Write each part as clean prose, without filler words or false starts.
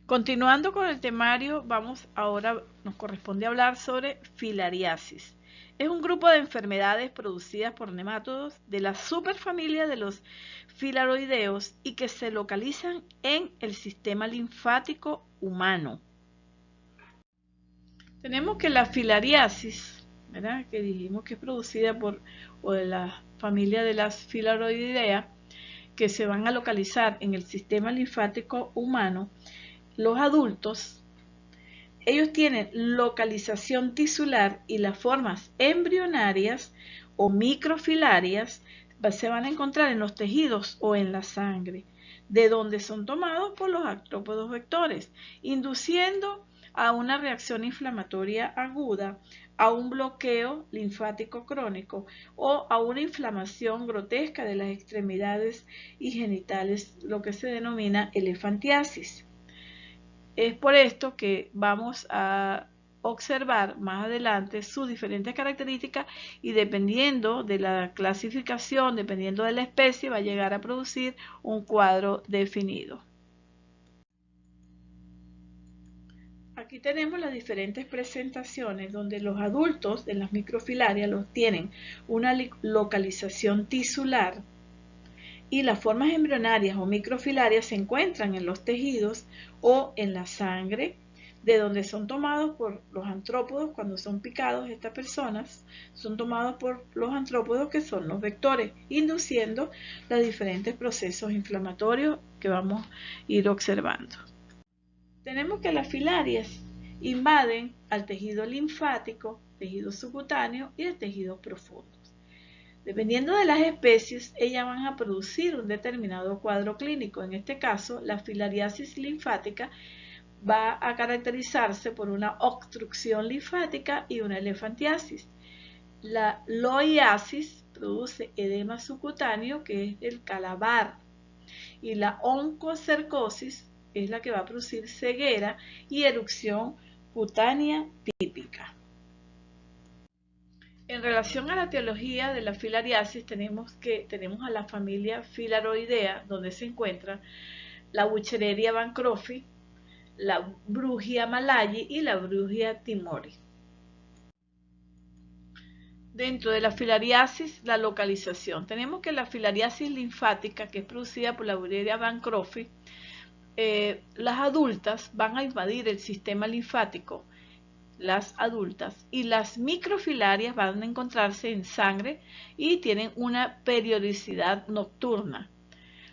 Continuando con el temario, nos corresponde hablar sobre filariasis. Es un grupo de enfermedades producidas por nemátodos de la superfamilia de los filaroideos y que se localizan en el sistema linfático humano. Tenemos que la filariasis, ¿verdad?, que dijimos que es producida de la familia de las filaroideas, que se van a localizar en el sistema linfático humano. Los adultos, ellos tienen localización tisular y las formas embrionarias o microfilarias se van a encontrar en los tejidos o en la sangre, de donde son tomados por los artrópodos vectores, induciendo a una reacción inflamatoria aguda, a un bloqueo linfático crónico o a una inflamación grotesca de las extremidades y genitales, lo que se denomina elefantiasis. Es por esto que vamos a observar más adelante sus diferentes características y dependiendo de la clasificación, dependiendo de la especie, va a llegar a producir un cuadro definido. Aquí tenemos las diferentes presentaciones donde los adultos de las microfilarias tienen una localización tisular y las formas embrionarias o microfilarias se encuentran en los tejidos o en la sangre, de donde son tomados por los artrópodos. Cuando son picados, estas personas son tomados por los artrópodos, que son los vectores, induciendo los diferentes procesos inflamatorios que vamos a ir observando. Tenemos que las filarias invaden al tejido linfático, tejido subcutáneo y el tejido profundo. Dependiendo de las especies, ellas van a producir un determinado cuadro clínico. En este caso, la filariasis linfática va a caracterizarse por una obstrucción linfática y una elefantiasis. La loiasis produce edema subcutáneo, que es el calabar, y la oncocercosis es la que va a producir ceguera y erupción cutánea típica. En relación a la etiología de la filariasis, tenemos a la familia Filaroidea, donde se encuentra la Wuchereria bancrofi, la Brugia malayi y la Brugia timori. Dentro de la filariasis, la localización. Tenemos que la filariasis linfática, que es producida por la Wuchereria bancrofi, las adultas van a invadir el sistema linfático, las adultas, y las microfilarias van a encontrarse en sangre y tienen una periodicidad nocturna.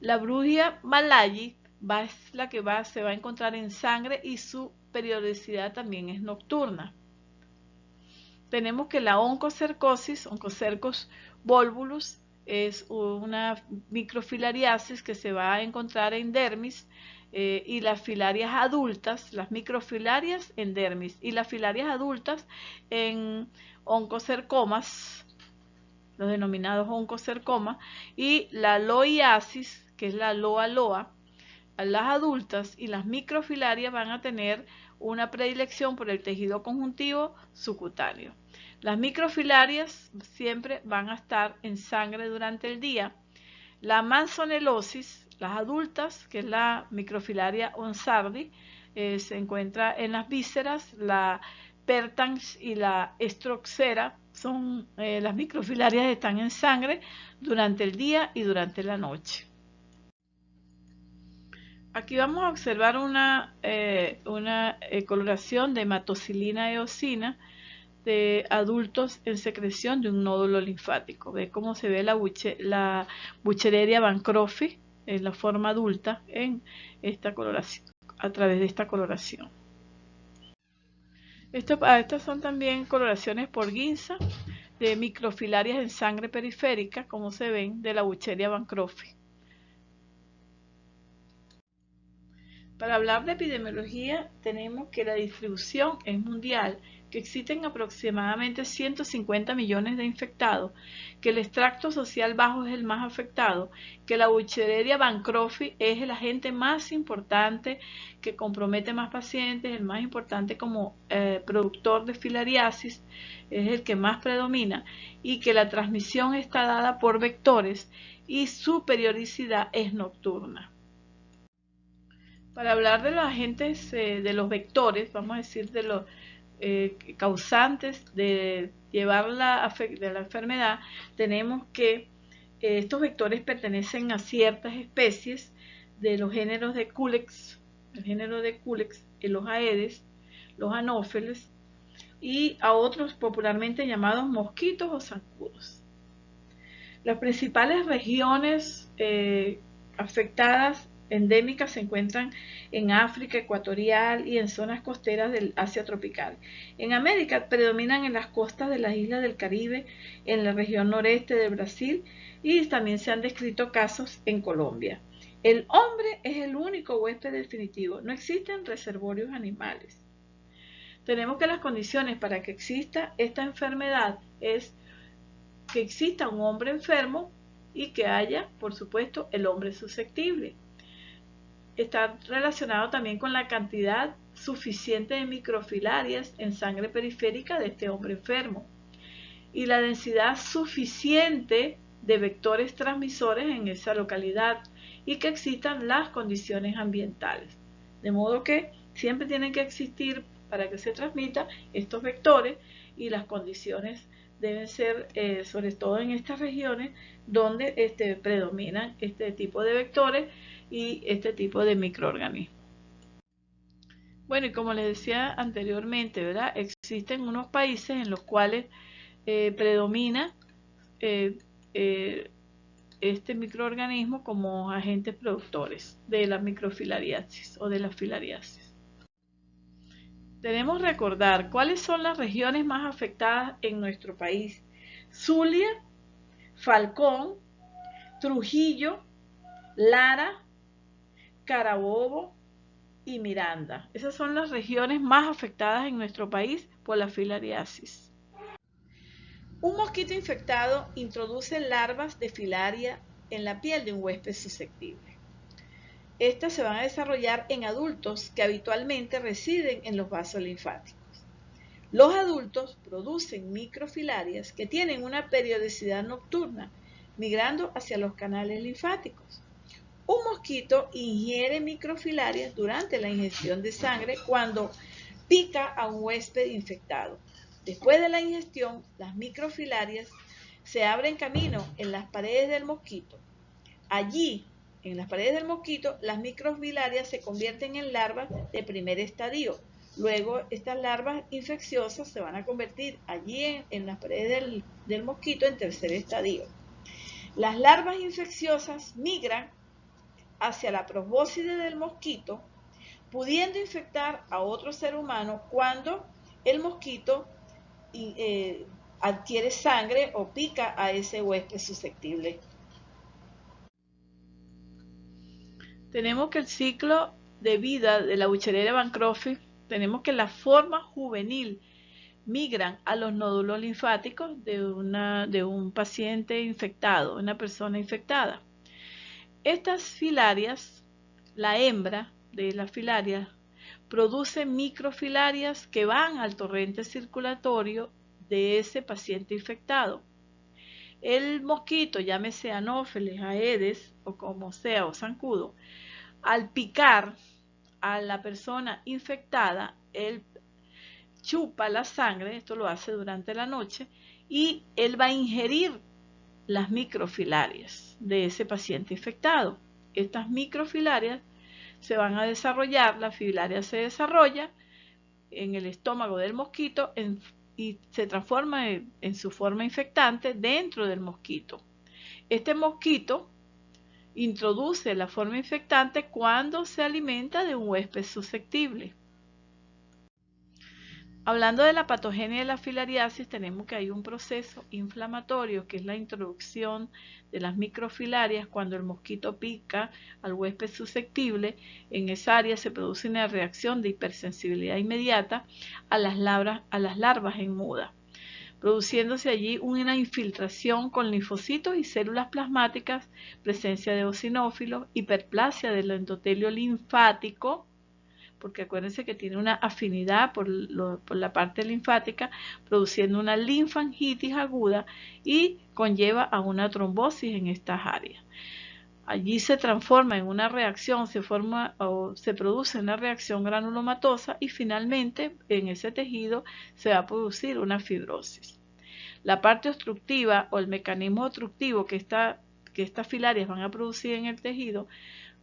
La Brugia malayi es la que se va a encontrar en sangre y su periodicidad también es nocturna. Tenemos que la oncocercosis, Oncocercos volvulus, es una microfilariasis que se va a encontrar en dermis, y las filarias adultas, las microfilarias en dermis y las filarias adultas en oncocercomas, los denominados oncocercomas, y la loiasis, que es la loa, las adultas y las microfilarias van a tener una predilección por el tejido conjuntivo subcutáneo. Las microfilarias siempre van a estar en sangre durante el día. La manzonelosis, las adultas, que es la microfilaria onsardi, se encuentra en las vísceras. La pertans y la estroxera son las microfilarias que están en sangre durante el día y durante la noche. Aquí vamos a observar una coloración de hematocilina eosina de adultos en secreción de un nódulo linfático. Ve cómo se ve la Wuchereria bancrofi en la forma adulta en esta coloración, a través de esta coloración. Estas son también coloraciones por Ginza de microfilarias en sangre periférica, como se ven, de la Wuchereria bancrofi. Para hablar de epidemiología, tenemos que la distribución es mundial, que existen aproximadamente 150 millones de infectados, que el extracto social bajo es el más afectado, que la Wuchereria bancrofi es el agente más importante que compromete más pacientes, el más importante como productor de filariasis, es el que más predomina, y que la transmisión está dada por vectores y su periodicidad es nocturna. Para hablar de los agentes, de los vectores, vamos a decir de los causantes de llevar de la enfermedad, tenemos que estos vectores pertenecen a ciertas especies de los géneros de Culex, el género de Culex, los Aedes, los Anófeles, y a otros popularmente llamados mosquitos o zancudos. Las principales regiones afectadas endémicas se encuentran en África ecuatorial y en zonas costeras del Asia tropical. En América predominan en las costas de las islas del Caribe, en la región noreste de Brasil, y también se han descrito casos en Colombia. El hombre es el único huésped definitivo, no existen reservorios animales. Tenemos que las condiciones para que exista esta enfermedad es que exista un hombre enfermo y que haya, por supuesto, el hombre susceptible. Está relacionado también con la cantidad suficiente de microfilarias en sangre periférica de este hombre enfermo y la densidad suficiente de vectores transmisores en esa localidad y que existan las condiciones ambientales. De modo que siempre tienen que existir para que se transmita estos vectores y las condiciones deben ser, sobre todo en estas regiones donde predominan este tipo de vectores y este tipo de microorganismos. Bueno, y como les decía anteriormente, ¿verdad? Existen unos países en los cuales predomina este microorganismo como agentes productores de la microfilariasis o de la filariasis. Debemos recordar cuáles son las regiones más afectadas en nuestro país. Zulia, Falcón, Trujillo, Lara, Carabobo y Miranda. Esas son las regiones más afectadas en nuestro país por la filariasis. Un mosquito infectado introduce larvas de filaria en la piel de un huésped susceptible. Estas se van a desarrollar en adultos que habitualmente residen en los vasos linfáticos. Los adultos producen microfilarias que tienen una periodicidad nocturna, migrando hacia los canales linfáticos. Un mosquito ingiere microfilarias durante la ingestión de sangre cuando pica a un huésped infectado. Después de la ingestión, las microfilarias se abren camino en las paredes del mosquito. Allí, en las paredes del mosquito, las microfilarias se convierten en larvas de primer estadio. Luego, estas larvas infecciosas se van a convertir allí en las paredes del mosquito en tercer estadio. Las larvas infecciosas migran hacia la probóscide del mosquito, pudiendo infectar a otro ser humano cuando el mosquito adquiere sangre o pica a ese huésped susceptible. Tenemos que el ciclo de vida de la Buchereria bancrofi, tenemos que la forma juvenil migran a los nódulos linfáticos de un paciente infectado, una persona infectada. Estas filarias, la hembra de las filarias, produce microfilarias que van al torrente circulatorio de ese paciente infectado. El mosquito, llámese Anófeles, Aedes o como sea, o zancudo, al picar a la persona infectada, él chupa la sangre, esto lo hace durante la noche, y él va a ingerir las microfilarias de ese paciente infectado. Estas microfilarias se van a desarrollar, la filaria se desarrolla en el estómago del mosquito y se transforma en su forma infectante dentro del mosquito. Este mosquito introduce la forma infectante cuando se alimenta de un huésped susceptible. Hablando de la patogenia de la filariasis, tenemos que hay un proceso inflamatorio que es la introducción de las microfilarias cuando el mosquito pica al huésped susceptible. En esa área se produce una reacción de hipersensibilidad inmediata a las larvas en muda, produciéndose allí una infiltración con linfocitos y células plasmáticas, presencia de eosinófilos, hiperplasia del endotelio linfático, porque acuérdense que tiene una afinidad por la parte linfática, produciendo una linfangitis aguda y conlleva a una trombosis en estas áreas. allí se transforma en una reacción, se forma o se produce una reacción granulomatosa y finalmente en ese tejido se va a producir una fibrosis. La parte obstructiva o el mecanismo obstructivo que estas filarias van a producir en el tejido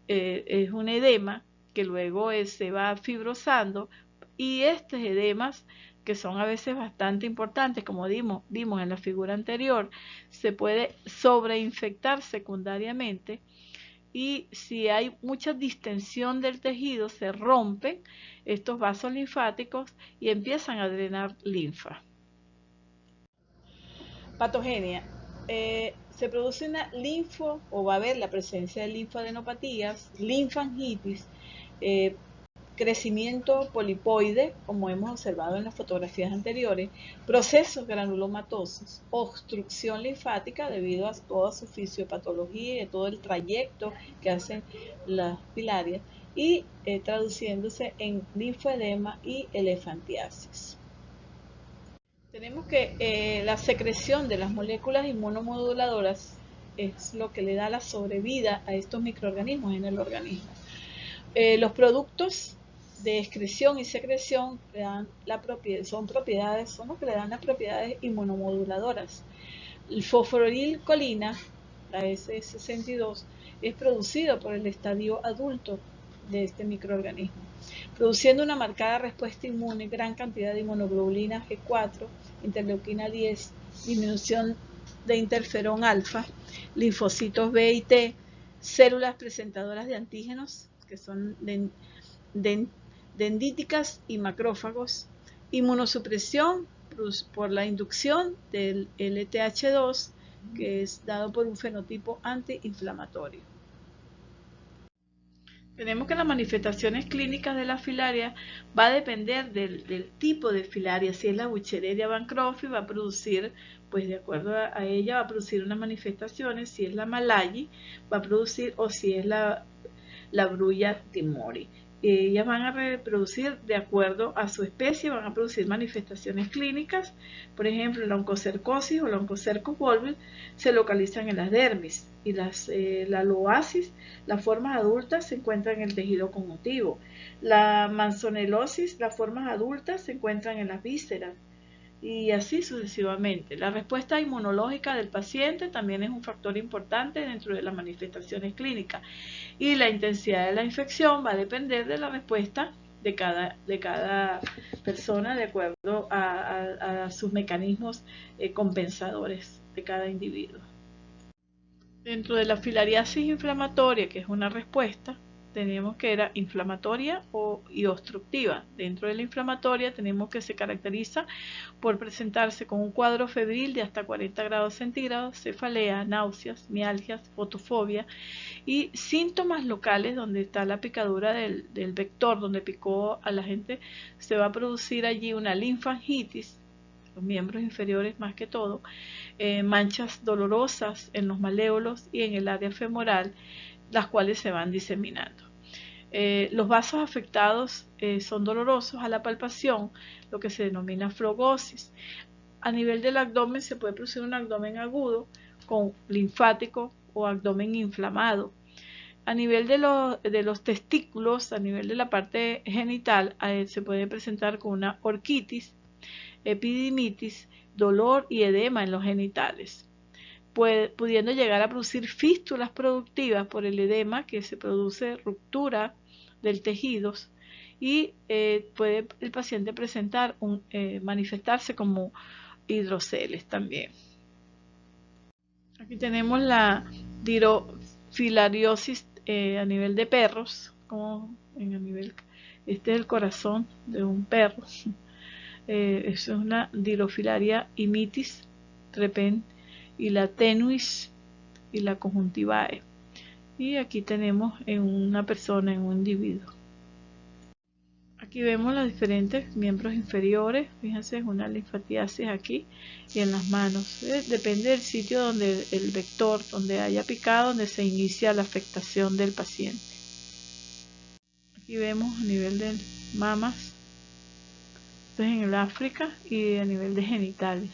es un edema que luego se va fibrosando, y estos edemas, que son a veces bastante importantes, como vimos en la figura anterior, se puede sobreinfectar secundariamente, y si hay mucha distensión del tejido se rompen estos vasos linfáticos y empiezan a drenar linfa. Patogenia. Se produce una linfo, o va a haber la presencia de linfadenopatías, linfangitis, crecimiento polipoide, como hemos observado en las fotografías anteriores, procesos granulomatosos, obstrucción linfática debido a toda su fisiopatología y todo el trayecto que hacen las filarias, y traduciéndose en linfoedema y elefantiasis. Tenemos que la secreción de las moléculas inmunomoduladoras es lo que le da la sobrevida a estos microorganismos en el organismo. Los productos de excreción y secreción le dan son los que le dan las propiedades inmunomoduladoras. El fosforilcolina, la S62, es producido por el estadio adulto de este microorganismo, produciendo una marcada respuesta inmune, gran cantidad de inmunoglobulina G4, interleuquina 10, disminución de interferón alfa, linfocitos B y T, células presentadoras de antígenos, que son dendríticas y macrófagos, inmunosupresión por la inducción del LTH2, que es dado por un fenotipo antiinflamatorio. Tenemos que las manifestaciones clínicas de la filaria va a depender del tipo de filaria. Si es la Buchereria bancrofi, va a producir, pues de acuerdo a ella, va a producir unas manifestaciones. Si es la Malayi, va a producir, o si es la Brulla timori. Ellas van a reproducir de acuerdo a su especie, van a producir manifestaciones clínicas. Por ejemplo, la oncocercosis o la oncocercus volvens se localizan en las dermis, y la loasis, las formas adultas, se encuentran en el tejido conjuntivo. La manzonelosis, las formas adultas, se encuentran en las vísceras, y así sucesivamente. La respuesta inmunológica del paciente también es un factor importante dentro de las manifestaciones clínicas, y la intensidad de la infección va a depender de la respuesta de cada persona de acuerdo a sus mecanismos compensadores de cada individuo. Dentro de la filariasis inflamatoria, que es una respuesta, tenemos que era inflamatoria y obstructiva. Dentro de la inflamatoria tenemos que se caracteriza por presentarse con un cuadro febril de hasta 40 grados centígrados, cefalea, náuseas, mialgias, fotofobia y síntomas locales donde está la picadura del vector, donde picó a la gente. Se va a producir allí una linfangitis, los miembros inferiores más que todo, manchas dolorosas en los maléolos y en el área femoral, las cuales se van diseminando. Los vasos afectados son dolorosos a la palpación, lo que se denomina frogosis. A nivel del abdomen se puede producir un abdomen agudo con linfático o abdomen inflamado. A nivel de los testículos, a nivel de la parte genital, se puede presentar con una orquitis, epididimitis, dolor y edema en los genitales, pudiendo llegar a producir fístulas productivas por el edema, que se produce ruptura del tejidos, y puede el paciente presentar manifestarse como hidroceles también. Aquí tenemos la dirofilariosis a nivel de perros, este es el corazón de un perro. Eso es una dirofilaria imitis, trepen, y la tenuis y la conjuntivae. Y aquí tenemos en una persona, en un individuo. Aquí vemos los diferentes miembros inferiores. Fíjense, es una linfatiasis aquí y en las manos. Depende del sitio donde el vector, donde haya picado, donde se inicia la afectación del paciente. Aquí vemos a nivel de mamas, esto es en el África, y a nivel de genitales.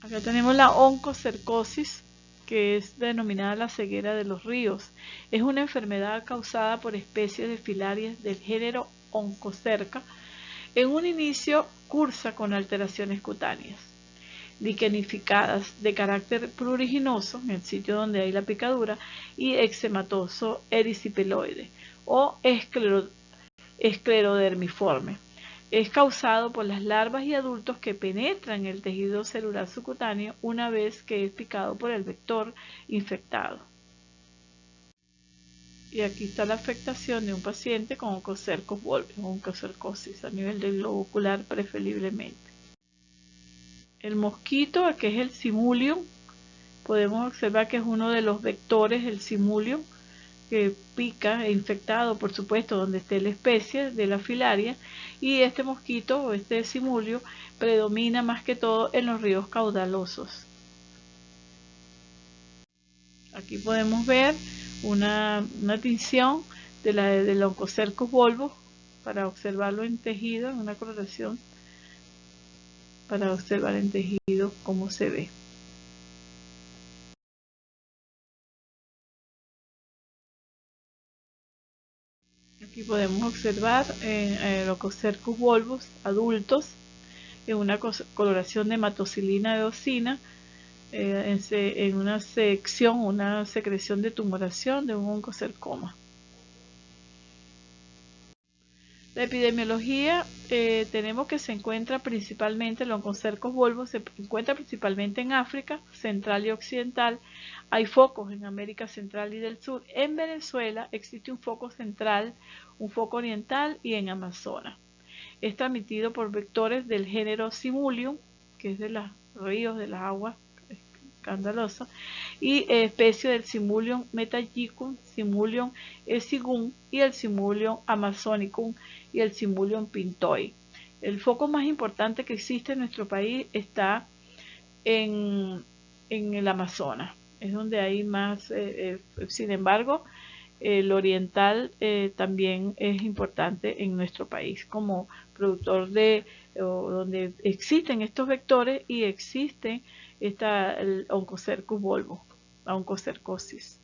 Acá tenemos la oncocercosis, que es denominada la ceguera de los ríos. Es una enfermedad causada por especies de filarias del género Onchocerca. En un inicio cursa con alteraciones cutáneas, liquenificadas de carácter pruriginoso en el sitio donde hay la picadura y eczematoso erisipeloide o esclerodermiforme. Es causado por las larvas y adultos que penetran el tejido celular subcutáneo una vez que es picado por el vector infectado. Y aquí está la afectación de un paciente con oncocercos volvens o oncocercosis a nivel del globo ocular preferiblemente. El mosquito, que es el Simulium, podemos observar que es uno de los vectores del Simulium, que pica e infectado, por supuesto, donde esté la especie de la filaria, y este mosquito o este Simulio predomina más que todo en los ríos caudalosos. Aquí podemos ver una tinción del Onchocercus volvus para observarlo en tejido, en una coloración para observar en tejido cómo se ve. Aquí podemos observar el Onchocercus volvus adultos en una coloración de hematocilina eosina, en una secreción de tumoración de un oncocercoma. La epidemiología, tenemos que se encuentra principalmente, el Onchocercus volvus se encuentra principalmente en África Central y Occidental. Hay focos en América Central y del Sur. En Venezuela existe un foco central, un foco oriental y en Amazonas. Es transmitido por vectores del género Simulium, que es de los ríos, de las aguas escandalosas, y especie del Simulium metallicum, Simulium esigum y el Simulium amazonicum y el Simulium pintoi. El foco más importante que existe en nuestro país está en el Amazonas, es donde hay más, sin embargo, el oriental también es importante en nuestro país como productor donde existen estos vectores y existe el Onchocercus volvus, la oncocercosis.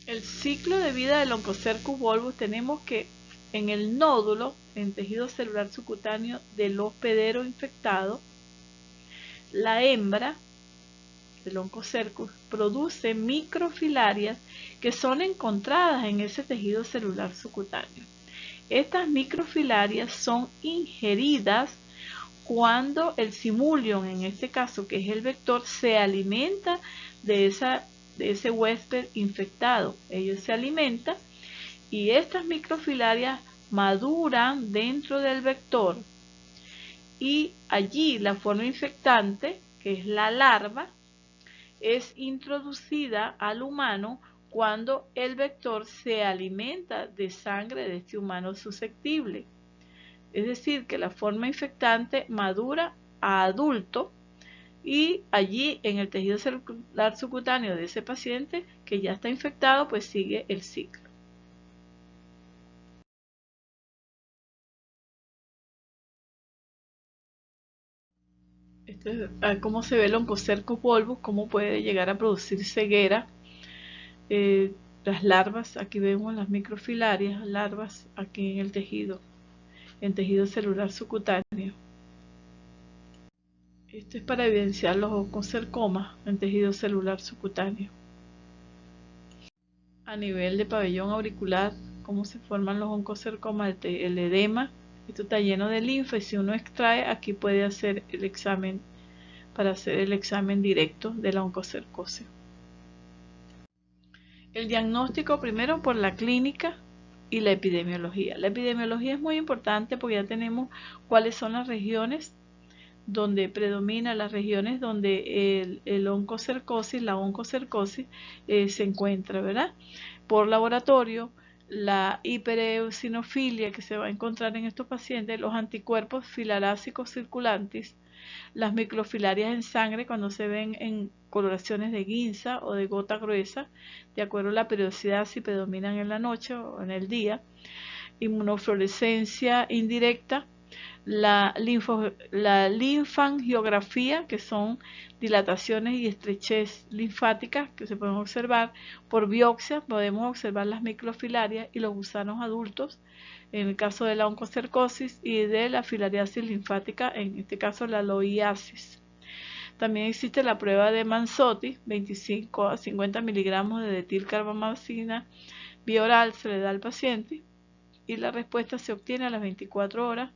El ciclo de vida del Onchocercus volvus, tenemos que en el nódulo, en tejido celular subcutáneo del hospedero infectado, la hembra del Onchocercus produce microfilarias que son encontradas en ese tejido celular subcutáneo. Estas microfilarias son ingeridas cuando el Simulium, en este caso que es el vector, se alimenta de ese huésped infectado. Ellos se alimentan y estas microfilarias maduran dentro del vector y allí la forma infectante, que es la larva, es introducida al humano cuando el vector se alimenta de sangre de este humano susceptible. Es decir, que la forma infectante madura a adulto y allí en el tejido celular subcutáneo de ese paciente que ya está infectado, pues sigue el ciclo. Esto es cómo se ve el Onchocercus volvus, cómo puede llegar a producir ceguera. Las larvas, aquí vemos las microfilarias, larvas aquí en el tejido, en tejido celular subcutáneo. Esto es para evidenciar los oncocercomas en tejido celular subcutáneo. A nivel de pabellón auricular, cómo se forman los oncocercomas, el edema. Esto está lleno de linfa y si uno extrae, aquí puede hacer el examen para hacer el examen directo de la oncocercosis. El diagnóstico primero por la clínica y la epidemiología. La epidemiología es muy importante porque ya tenemos cuáles son las regiones donde predomina, las regiones donde el oncocercosis, la oncocercosis se encuentra, ¿verdad? Por laboratorio, la hipereosinofilia que se va a encontrar en estos pacientes, los anticuerpos filarásicos circulantes, las microfilarias en sangre cuando se ven en coloraciones de guinza o de gota gruesa, de acuerdo a la periodicidad si predominan en la noche o en el día, inmunofluorescencia indirecta la linfangiografía, que son dilataciones y estrechez linfáticas que se pueden observar. Por biopsia podemos observar las microfilarias y los gusanos adultos, en el caso de la oncocercosis, y de la filariasis linfática, en este caso la loiasis. También existe la prueba de Manzotti, 25 a 50 miligramos de etilcarbamazina vía oral se le da al paciente y la respuesta se obtiene a las 24 horas,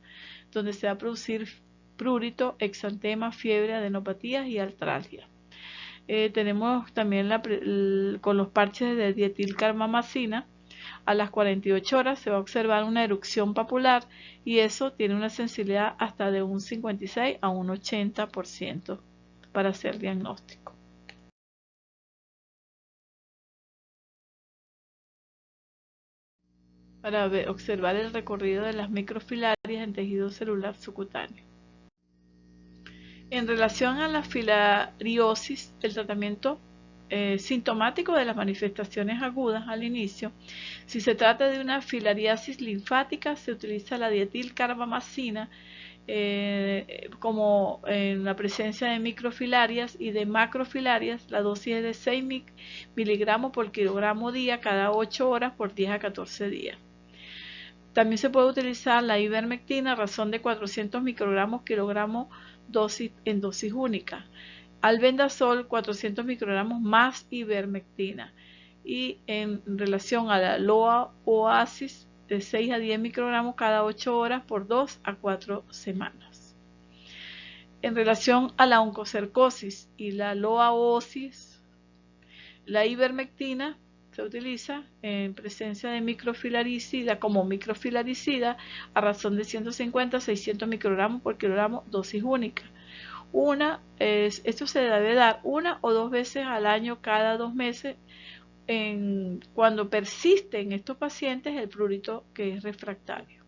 donde se va a producir prurito, exantema, fiebre, adenopatías y artralgia. Tenemos también con los parches de dietilcarbamazina, a las 48 horas se va a observar una erupción papular y eso tiene una sensibilidad hasta de un 56 a un 80% para hacer diagnóstico. Para observar el recorrido de las microfilarias en tejido celular subcutáneo. En relación a la filariosis, el tratamiento sintomático de las manifestaciones agudas al inicio, si se trata de una filariasis linfática, se utiliza la dietilcarbamazina como en la presencia de microfilarias y de macrofilarias. La dosis es de 6 miligramos por kilogramo día cada 8 horas por 10 a 14 días. También se puede utilizar la ivermectina a razón de 400 microgramos kilogramo en dosis única. Albendazol 400 microgramos más ivermectina. Y en relación a la LOA-OASIS, de 6 a 10 microgramos cada 8 horas por 2 a 4 semanas. En relación a la oncocercosis y la LOA-OASIS, la ivermectina se utiliza en presencia de microfilaricida como microfilaricida a razón de 150 a 600 microgramos por kilogramo dosis única. Esto se debe dar 1 o 2 veces al año cada 2 meses cuando persiste en estos pacientes el prurito que es refractario.